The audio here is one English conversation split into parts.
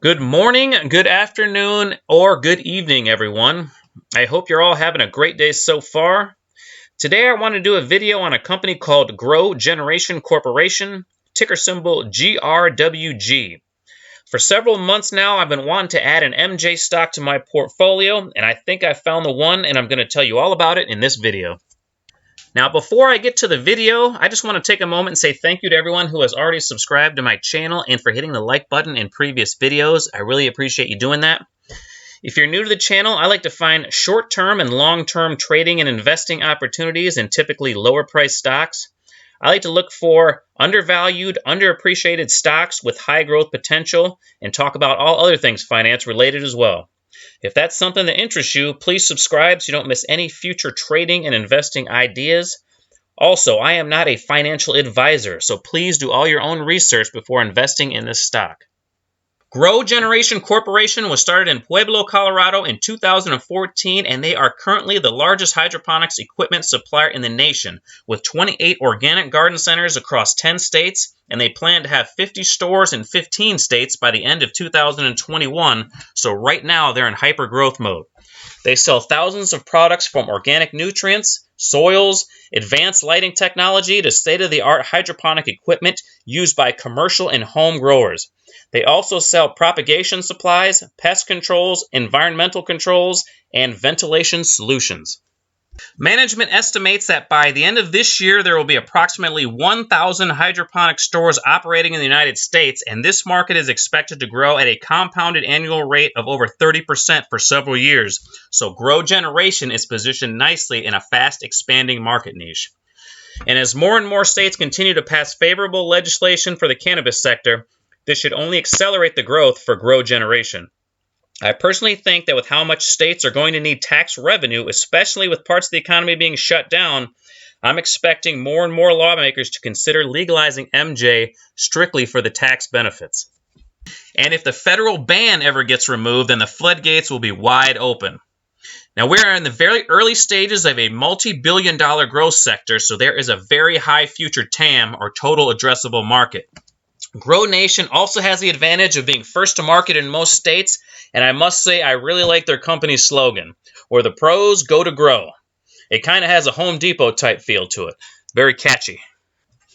Good morning, good afternoon, or good evening, everyone. I hope you're all having a great day so far. Today I want to do a video on a company called GrowGeneration Corporation, ticker symbol GRWG. For several months now, I've been wanting to add an MJ stock to my portfolio, and I think I found the one, and I'm going to tell you all about it in this video. Now, before I get to the video, I just want to take a moment and say thank you to everyone who has already subscribed to my channel and for hitting the like button in previous videos. I really appreciate you doing that. If you're new to the channel, I like to find short-term and long-term trading and investing opportunities in typically lower-priced stocks. I like to look for undervalued, underappreciated stocks with high growth potential and talk about all other things finance-related as well. If that's something that interests you, please subscribe so you don't miss any future trading and investing ideas. Also, I am not a financial advisor, so please do all your own research before investing in this stock. GrowGeneration Corporation was started in Pueblo, Colorado in 2014, and they are currently the largest hydroponics equipment supplier in the nation, with 28 organic garden centers across 10 states, and they plan to have 50 stores in 15 states by the end of 2021, so right now they're in hyper-growth mode. They sell thousands of products from organic nutrients, soils, advanced lighting technology to state-of-the-art hydroponic equipment used by commercial and home growers. They also sell propagation supplies, pest controls, environmental controls, and ventilation solutions. Management estimates that by the end of this year, there will be approximately 1,000 hydroponic stores operating in the United States, and this market is expected to grow at a compounded annual rate of over 30% for several years. So GrowGeneration is positioned nicely in a fast expanding market niche. And as more and more states continue to pass favorable legislation for the cannabis sector, this should only accelerate the growth for GrowGeneration. I personally think that with how much states are going to need tax revenue, especially with parts of the economy being shut down, I'm expecting more and more lawmakers to consider legalizing MJ strictly for the tax benefits. And if the federal ban ever gets removed, then the floodgates will be wide open. Now, we are in the very early stages of a multi-billion-dollar growth sector, so there is a very high future TAM, or total addressable market. GrowNation also has the advantage of being first to market in most states, and I must say I really like their company's slogan, where the pros go to grow. It kind of has a Home Depot type feel to it. Very catchy.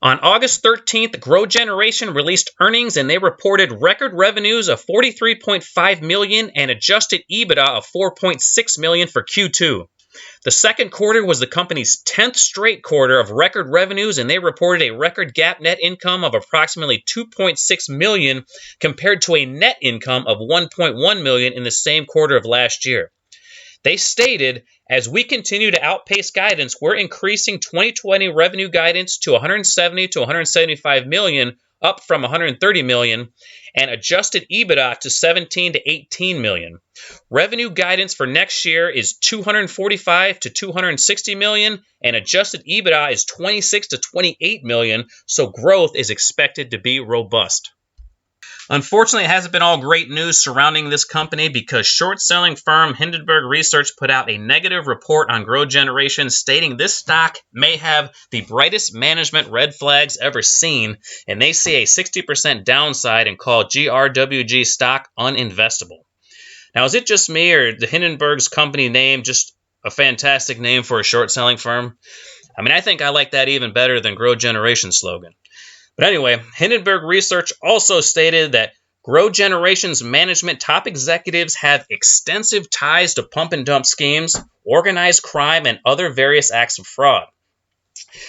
On August 13th, GrowGeneration released earnings, and they reported record revenues of $43.5 million and adjusted EBITDA of $4.6 million for Q2. The second quarter was the company's 10th straight quarter of record revenues, and they reported a record GAAP net income of approximately $2.6 million compared to a net income of $1.1 million in the same quarter of last year. They stated, as we continue to outpace guidance, we're increasing 2020 revenue guidance to $170 to $175 million, up from $130 million, and adjusted EBITDA to $17 to $18 million. Revenue guidance for next year is $245 to $260 million, and adjusted EBITDA is $26 to $28 million, so growth is expected to be robust. Unfortunately, it hasn't been all great news surrounding this company because short-selling firm Hindenburg Research put out a negative report on GrowGeneration stating this stock may have the brightest management red flags ever seen, and they see a 60% downside and call GRWG Stock uninvestable. Now, is it just me, or the Hindenburg's company name just a fantastic name for a short-selling firm? I mean, I think I like that even better than GrowGeneration's slogan. But anyway, Hindenburg Research also stated that GrowGeneration's management top executives have extensive ties to pump and dump schemes, organized crime, and other various acts of fraud.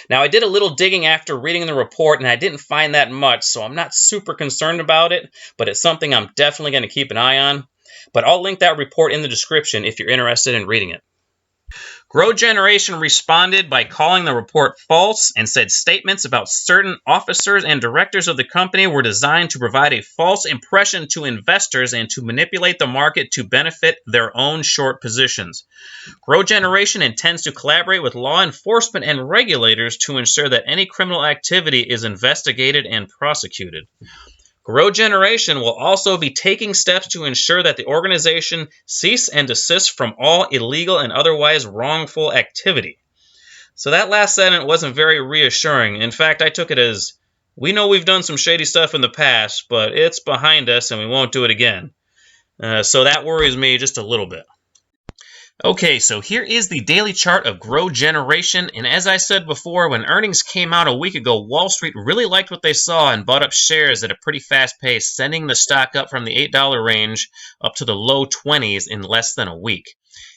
Now, I did a little digging after reading the report, and I didn't find that much, so I'm not super concerned about it, but it's something I'm definitely going to keep an eye on. But I'll link that report in the description if you're interested in reading it. GrowGeneration responded by calling the report false and said statements about certain officers and directors of the company were designed to provide a false impression to investors and to manipulate the market to benefit their own short positions. GrowGeneration intends to collaborate with law enforcement and regulators to ensure that any criminal activity is investigated and prosecuted. GrowGeneration will also be taking steps to ensure that the organization cease and desist from all illegal and otherwise wrongful activity. So that last sentence wasn't very reassuring. In fact, I took it as We know we've done some shady stuff in the past, but it's behind us and we won't do it again. So that worries me just a little bit. Okay, so here is the daily chart of GrowGeneration, and as I said before, when earnings came out a week ago, Wall Street really liked what they saw and bought up shares at a pretty fast pace, sending the stock up from the $8 range up to the low 20s in less than a week.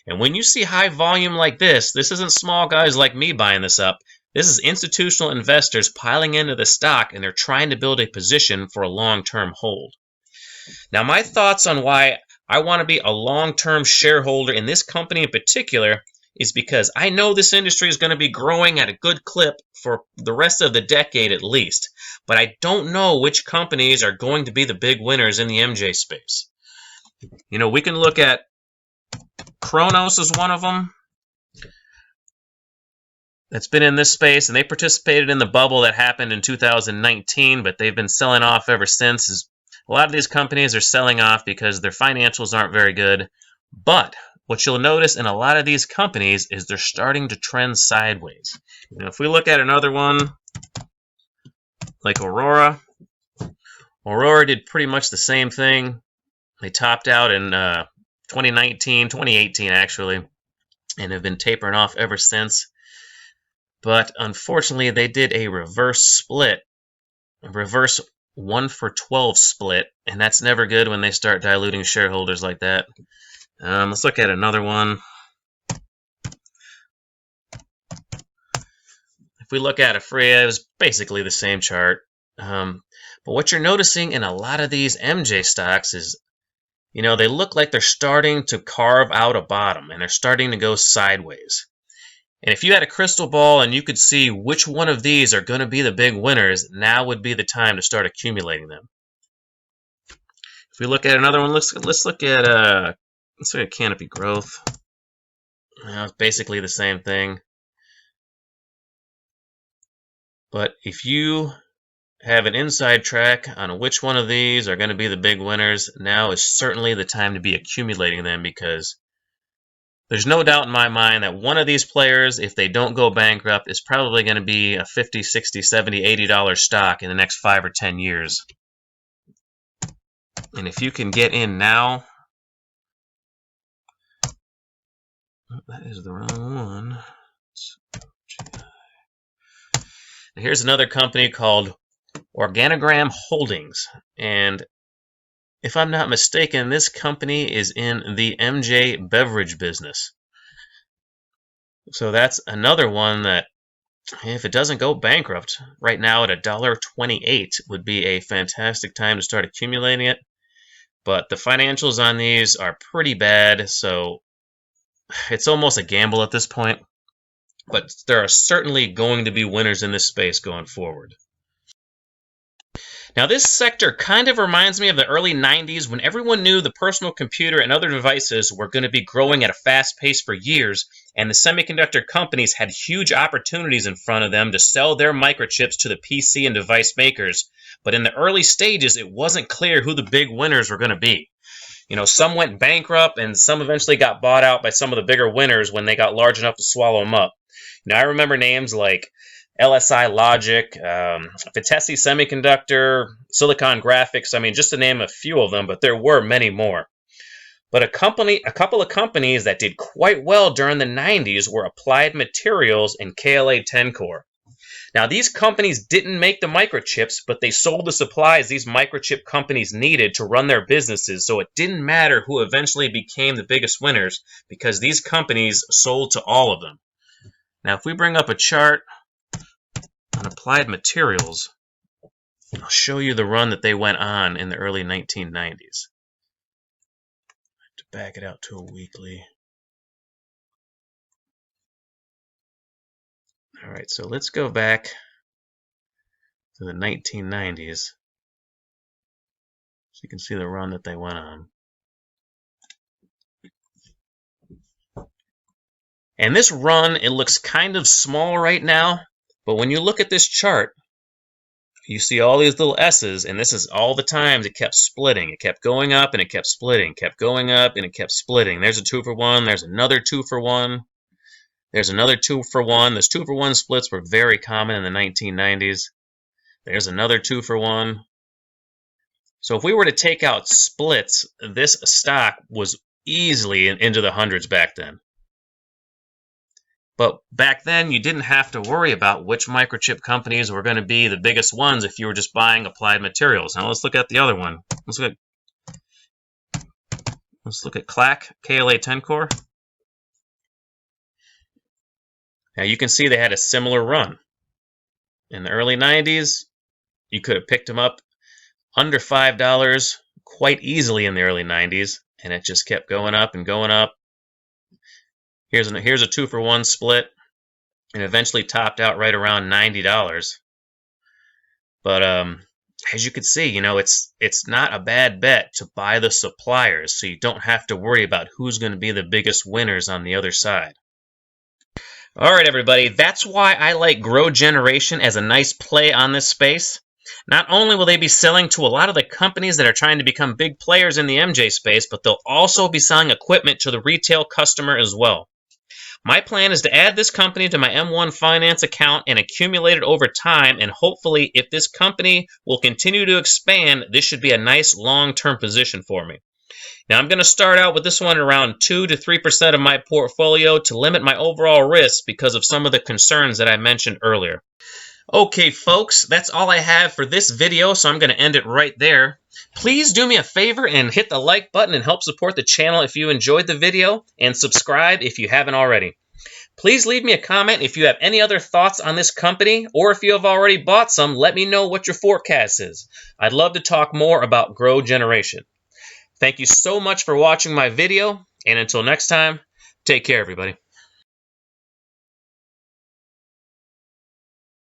And when you see high volume like this isn't small guys like me buying this up. This is institutional investors piling into the stock, and they're trying to build a position for a long-term hold. Now, my thoughts on why I want to be a long-term shareholder in this company in particular is because I know this industry is going to be growing at a good clip for the rest of the decade at least, but I don't know which companies are going to be the big winners in the MJ space. You know, we can look at Kronos as one of them that's been in this space, and they participated in the bubble that happened in 2019, but they've been selling off ever since. A lot of these companies are selling off because their financials aren't very good. But what you'll notice in a lot of these companies is they're starting to trend sideways. You know, if we look at another one like Aurora did pretty much the same thing. They topped out in 2018 actually, and have been tapering off ever since. But unfortunately, they did a reverse split, a reverse 1-for-12 split, and that's never good when they start diluting shareholders like that. Let's look at another one. If we look at Afria, it was basically the same chart. But what you're noticing in a lot of these MJ stocks is, you know, they look like they're starting to carve out a bottom, and they're starting to go sideways. And if you had a crystal ball and you could see which one of these are going to be the big winners, now would be the time to start accumulating them. If we look at another one, let's look at Canopy Growth. It's basically the same thing. But if you have an inside track on which one of these are going to be the big winners, now is certainly the time to be accumulating them, because there's no doubt in my mind that one of these players, if they don't go bankrupt, is probably going to be a $50, $60, $70, $80 stock in the next 5 or 10 years. And if you can get in now, that is the wrong one. Here's another company called Organogram Holdings, and if I'm not mistaken, this company is in the MJ beverage business. So that's another one that, if it doesn't go bankrupt, right now at $1.28 would be a fantastic time to start accumulating it. But the financials on these are pretty bad, so it's almost a gamble at this point. But there are certainly going to be winners in this space going forward. Now, this sector kind of reminds me of the early 90s, when everyone knew the personal computer and other devices were going to be growing at a fast pace for years, and the semiconductor companies had huge opportunities in front of them to sell their microchips to the PC and device makers. But in the early stages, it wasn't clear who the big winners were going to be. You know, some went bankrupt, and some eventually got bought out by some of the bigger winners when they got large enough to swallow them up. Now, I remember names like LSI Logic, Vitesse Semiconductor, Silicon Graphics. I mean, just to name a few of them, but there were many more. But a couple of companies that did quite well during the 90s were Applied Materials and KLA-Tencor. Now, these companies didn't make the microchips, but they sold the supplies these microchip companies needed to run their businesses, so it didn't matter who eventually became the biggest winners, because these companies sold to all of them. Now, if we bring up a chart on Applied Materials, I'll show you the run that they went on in the early 1990s. I have to back it out to a weekly. All right, so let's go back to the 1990s so you can see the run that they went on. And this run, it looks kind of small right now, but when you look at this chart, you see all these little S's, and this is all the times it kept splitting. It kept going up, and it kept splitting, kept going up, and it kept splitting. There's a 2-for-1, there's another 2-for-1, there's another 2-for-1. Those 2-for-1 splits were very common in the 1990s. There's another 2-for-1. So if we were to take out splits, this stock was easily into the hundreds back then. But back then, you didn't have to worry about which microchip companies were going to be the biggest ones if you were just buying Applied Materials. Now let's look at the other one. Let's look at KLA 10 core. Now you can see they had a similar run. In the early 90s, you could have picked them up under $5 quite easily in the early 90s, and it just kept going up and going up. Here's a 2-for-1 split, and eventually topped out right around $90. But as you can see, you know, it's not a bad bet to buy the suppliers, so you don't have to worry about who's going to be the biggest winners on the other side. All right, everybody, that's why I like GrowGeneration as a nice play on this space. Not only will they be selling to a lot of the companies that are trying to become big players in the MJ space, but they'll also be selling equipment to the retail customer as well. My plan is to add this company to my M1 Finance account and accumulate it over time, and hopefully, if this company will continue to expand, this should be a nice long-term position for me. Now, I'm going to start out with this one around 2 to 3% of my portfolio to limit my overall risk because of some of the concerns that I mentioned earlier. Okay, folks, that's all I have for this video, so I'm going to end it right there. Please do me a favor and hit the like button and help support the channel if you enjoyed the video, and subscribe if you haven't already. Please leave me a comment if you have any other thoughts on this company, or if you have already bought some, let me know what your forecast is. I'd love to talk more about GrowGeneration. Thank you so much for watching my video, and until next time, take care, everybody.